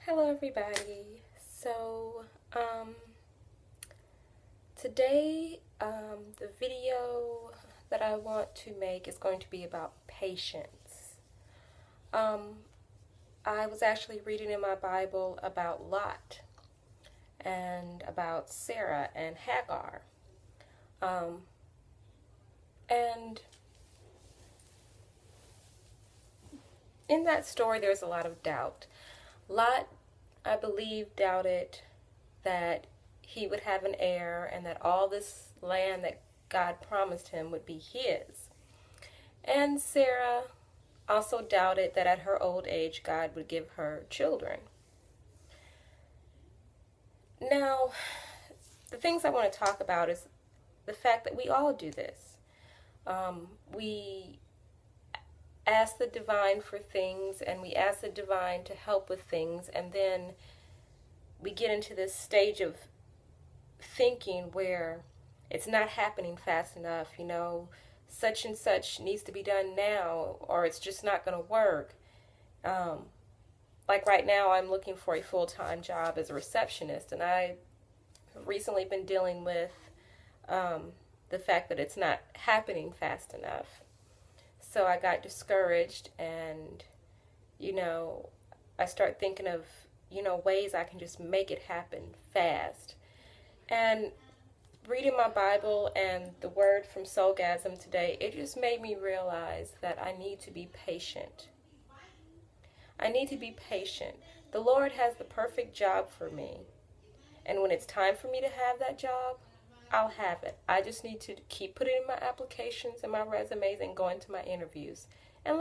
Hello everybody. So, today, the video that I want to make is going to be about patience. Um, I was actually reading in my Bible about Lot and about Sarah and Hagar. Um, and in that story, there's a lot of doubt. Lot, I believe, doubted that he would have an heir and that all this land that God promised him would be his. And Sarah also doubted that at her old age God would give her children. Now, the things I want to talk about is the fact that we all do this. We ask the divine for things and we ask the divine to help with things, and then we get into this stage of thinking where it's not happening fast enough, such and such needs to be done now, or it's just not going to work. Like right now, I'm looking for a full-time job as a receptionist, and I have recently been dealing with the fact that it's not happening fast enough. So I got discouraged, and, I start thinking of, ways I can just make it happen fast. And reading my Bible and the word from Soulgasm today, it just made me realize that I need to be patient. I need to be patient. The Lord has the perfect job for me. And when it's time for me to have that job, I'll have it. I just need to keep putting in my applications and my resumes and going to my interviews. And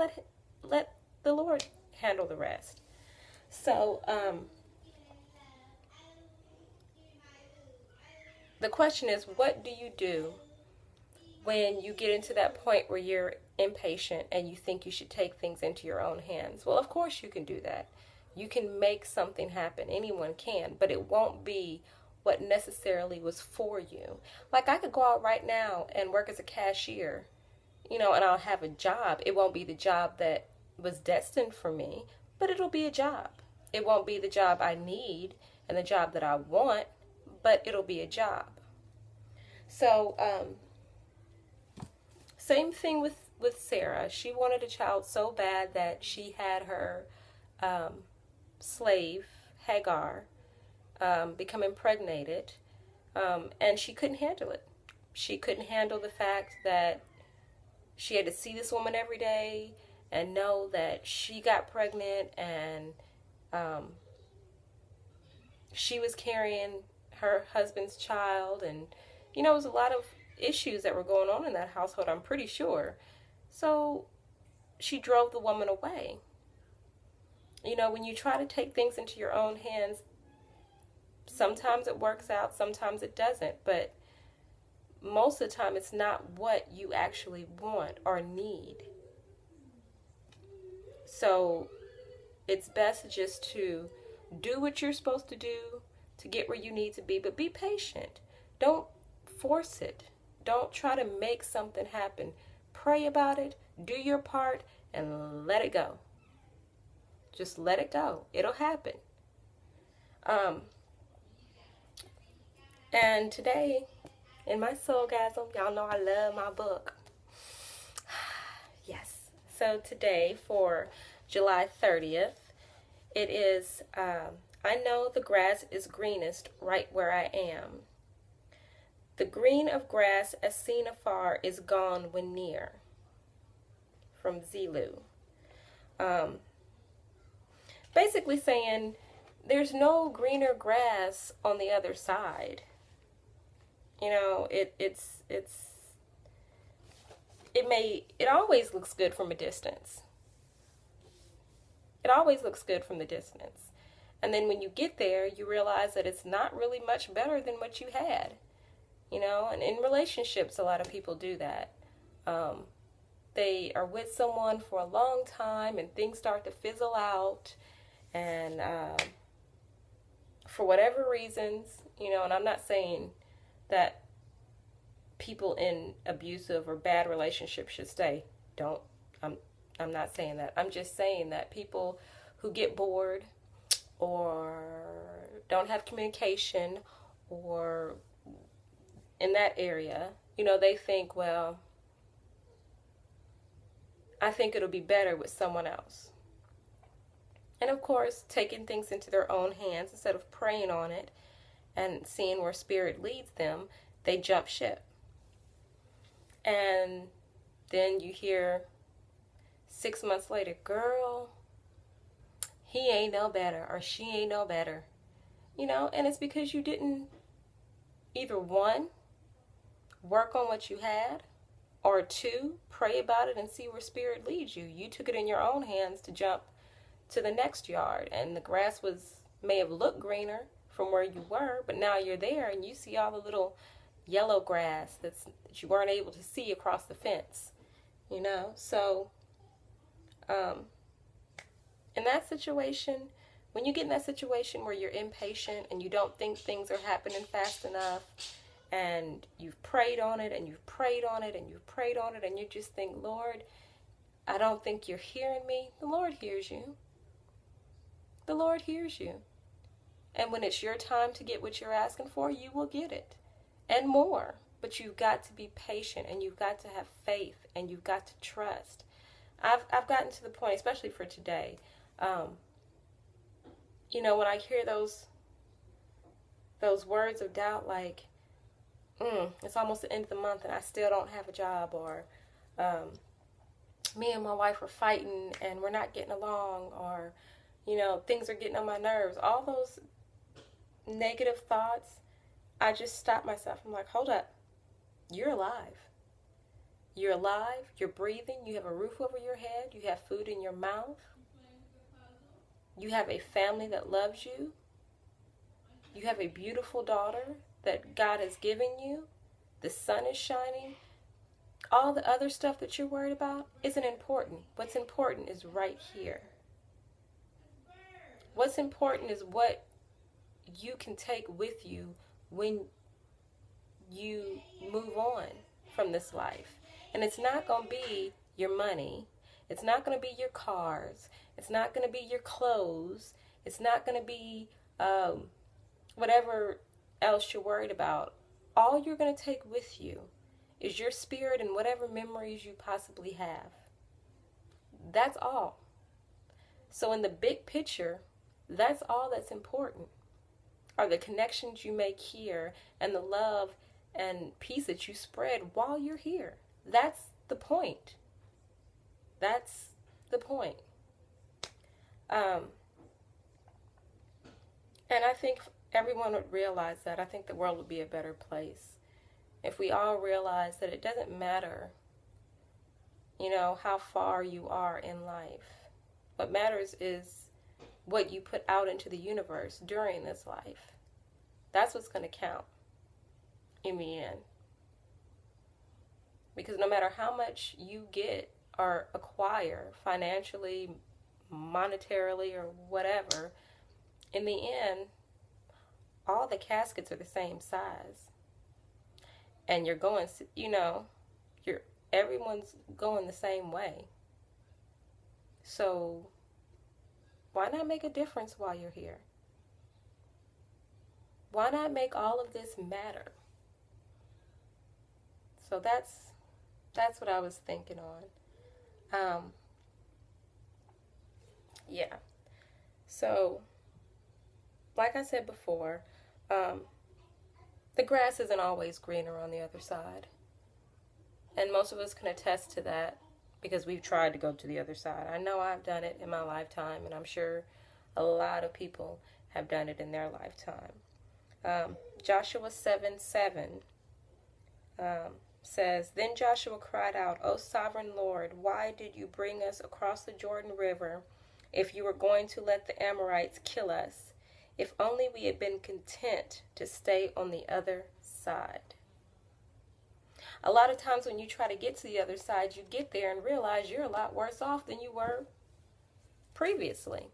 let the Lord handle the rest. So, the question is, what do you do when you get into that point where you're impatient and you think you should take things into your own hands? Well, of course you can do that. You can make something happen. Anyone can, but it won't be what necessarily was for you. Like, I could go out right now and work as a cashier, and I'll have a job. It won't be the job that was destined for me, but it'll be a job. It won't be the job I need and the job that I want, but it'll be a job. So, same thing with Sarah. She wanted a child so bad that she had her slave, Hagar, become impregnated, and she couldn't handle it. She couldn't handle the fact that she had to see this woman every day and know that she got pregnant, and she was carrying her husband's child, and it was a lot of issues that were going on in that household, I'm pretty sure. So she drove the woman away. When you try to take things into your own hands, sometimes it works out, sometimes it doesn't, but most of the time it's not what you actually want or need. So it's best just to do what you're supposed to do to get where you need to be, but be patient. Don't force it. Don't try to make something happen. Pray about it, do your part, and let it go. Just let it go. It'll happen. And today, in my Soulgasm, y'all know I love my book. Yes. So today, for July 30th, it is, I know the grass is greenest right where I am. The green of grass as seen afar is gone when near. From Zelu. Basically saying there's no greener grass on the other side. It always looks good from a distance. It always looks good from the distance. And then when you get there, you realize that it's not really much better than what you had. And in relationships, a lot of people do that. They are with someone for a long time and things start to fizzle out. And for whatever reasons, and I'm not saying that people in abusive or bad relationships should stay. I'm not saying that. I'm just saying that people who get bored or don't have communication or in that area, they think, well, I think it'll be better with someone else. And of course, taking things into their own hands instead of praying on it and seeing where spirit leads them, they jump ship. And then you hear 6 months later, girl, he ain't no better, or she ain't no better. And it's because you didn't either, one, work on what you had, or two, pray about it and see where spirit leads you. You took it in your own hands to jump to the next yard, and the grass may have looked greener from where you were, but now you're there and you see all the little yellow grass that you weren't able to see across the fence. So in that situation, when you get in that situation where you're impatient and you don't think things are happening fast enough, and you've prayed on it and you've prayed on it and you've prayed on it, and you just think, Lord, I don't think you're hearing me. The Lord hears you. The Lord hears you. And when it's your time to get what you're asking for, you will get it and more. But you've got to be patient, and you've got to have faith, and you've got to trust. I've gotten to the point, especially for today, when I hear those words of doubt, like, it's almost the end of the month and I still don't have a job, or me and my wife are fighting and we're not getting along, or things are getting on my nerves, all those negative thoughts, I just stop myself. I'm like, hold up, you're alive. You're alive, you're breathing, you have a roof over your head, you have food in your mouth, you have a family that loves you, you have a beautiful daughter that God has given you, the sun is shining. All the other stuff that you're worried about isn't important. What's important is right here. What's important is what you can take with you when you move on from this life. And it's not going to be your money. It's not going to be your cars. It's not going to be your clothes. It's not going to be whatever else you're worried about. All you're going to take with you is your spirit and whatever memories you possibly have. That's all. So in the big picture, that's all that's important, are the connections you make here and the love and peace that you spread while you're here. That's the point. That's the point. And I think everyone would realize that. I think the world would be a better place if we all realize that it doesn't matter, how far you are in life. What matters is what you put out into the universe during this life. That's what's going to count in the end. Because no matter how much you get or acquire financially, monetarily, or whatever, in the end, all the caskets are the same size. And you're going, everyone's going the same way. So why not make a difference while you're here? Why not make all of this matter? So that's what I was thinking on. Yeah. So, like I said before, the grass isn't always greener on the other side. And most of us can attest to that because we've tried to go to the other side. I know I've done it in my lifetime, and I'm sure a lot of people have done it in their lifetime. Joshua 7:7 says, "Then Joshua cried out, 'O sovereign Lord, why did you bring us across the Jordan River if you were going to let the Amorites kill us? If only we had been content to stay on the other side.'" A lot of times when you try to get to the other side, you get there and realize you're a lot worse off than you were previously.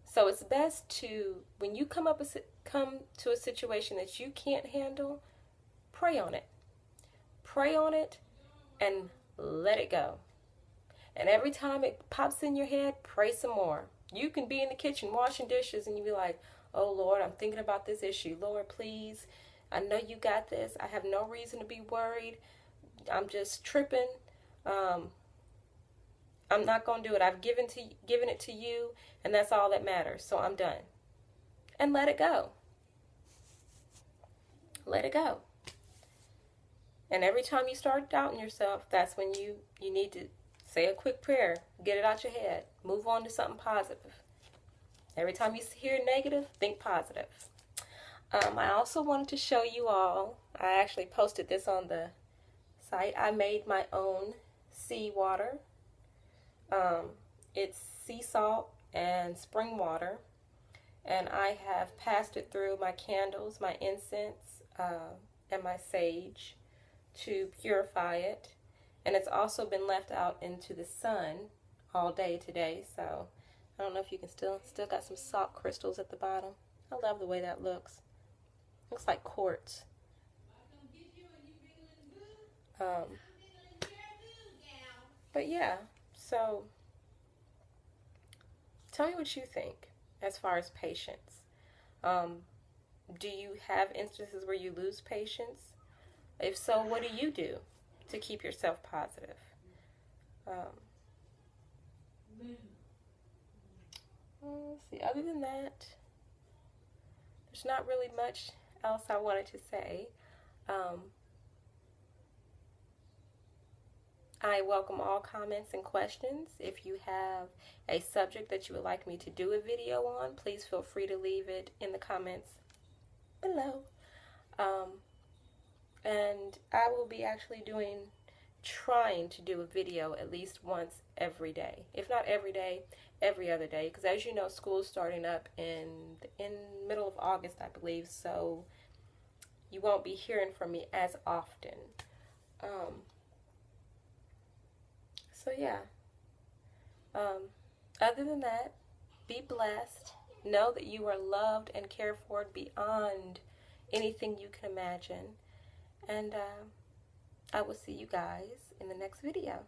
So it's best to, when you come to a situation that you can't handle, pray on it. Pray on it and let it go. And every time it pops in your head, pray some more. You can be in the kitchen washing dishes and you be like, oh Lord, I'm thinking about this issue. Lord, please, I know you got this. I have no reason to be worried. I'm just tripping. I'm not going to do it. I've given it to you, and that's all that matters. So I'm done. And let it go. Let it go. And every time you start doubting yourself, that's when you need to say a quick prayer. Get it out your head. Move on to something positive. Every time you hear negative, think positive. I also wanted to show you all, I actually posted this on the site. I made my own seawater. It's sea salt and spring water. And I have passed it through my candles, my incense, and my sage to purify it. And it's also been left out into the sun all day today. So I don't know if you can still got some salt crystals at the bottom. I love the way that looks. Looks like quartz. But yeah, so tell me what you think as far as patience. Do you have instances where you lose patience? If so, what do you do to keep yourself positive? Let's see. Other than that, there's not really much else I wanted to say. I welcome all comments and questions. If you have a subject that you would like me to do a video on, please feel free to leave it in the comments below. And I will be actually trying to do a video at least once every day. If not every day, every other day. Because as you know, school is starting up in middle of August, I believe. So you won't be hearing from me as often. So yeah. Other than that, be blessed. Know that you are loved and cared for beyond anything you can imagine. And I will see you guys in the next video.